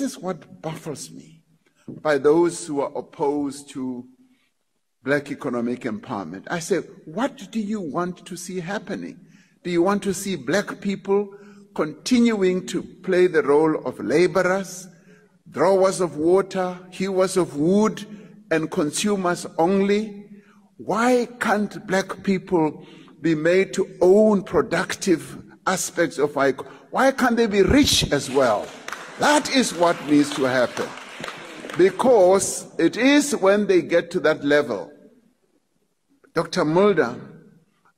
is what baffles me by those who are opposed to black economic empowerment. I say, what do you want to see happening? Do you want to see black people continuing to play the role of laborers, drawers of water, hewers of wood, and consumers only? Why can't black people be made to own productive aspects of our economy? Why can't they be rich as well? That is what needs to happen. Because it is when they get to that level. Dr. Mulder,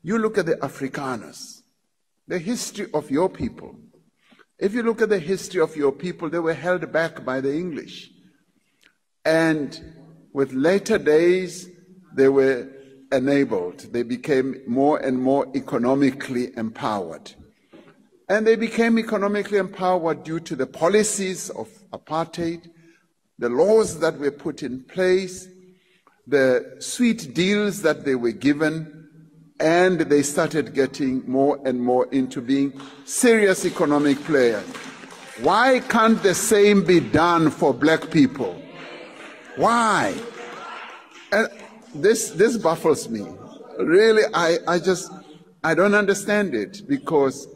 you look at the Afrikaners, the history of your people. If you look at the history of your people, they were held back by the English. And with later days, they were enabled. They became more and more economically empowered. And they became economically empowered due to the policies of apartheid, the laws that were put in place, the sweet deals that they were given, and they started getting more and more into being serious economic players. Why can't the same be done for black people? Why? And this baffles me. Really, I don't understand it, because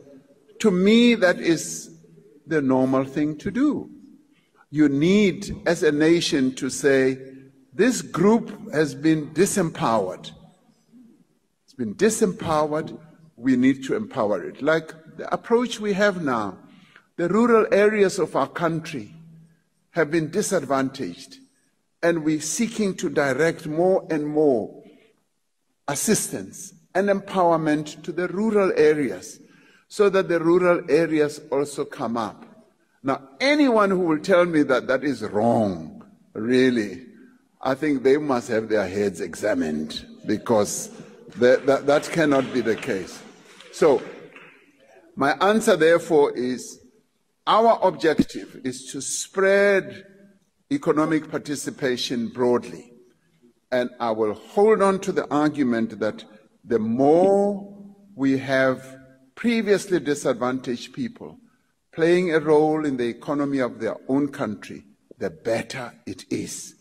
to me that is the normal thing to do. You need, as a nation, to say, this group has been disempowered. It's been disempowered, we need to empower it. Like the approach we have now, the rural areas of our country have been disadvantaged, and we're seeking to direct more and more assistance and empowerment to the rural areas, so that the rural areas also come up. Now, anyone who will tell me that that is wrong, really, I think they must have their heads examined, because that cannot be the case. So, my answer, therefore, is our objective is to spread economic participation broadly. And I will hold on to the argument that the more we have previously disadvantaged people playing a role in the economy of their own country, the better it is.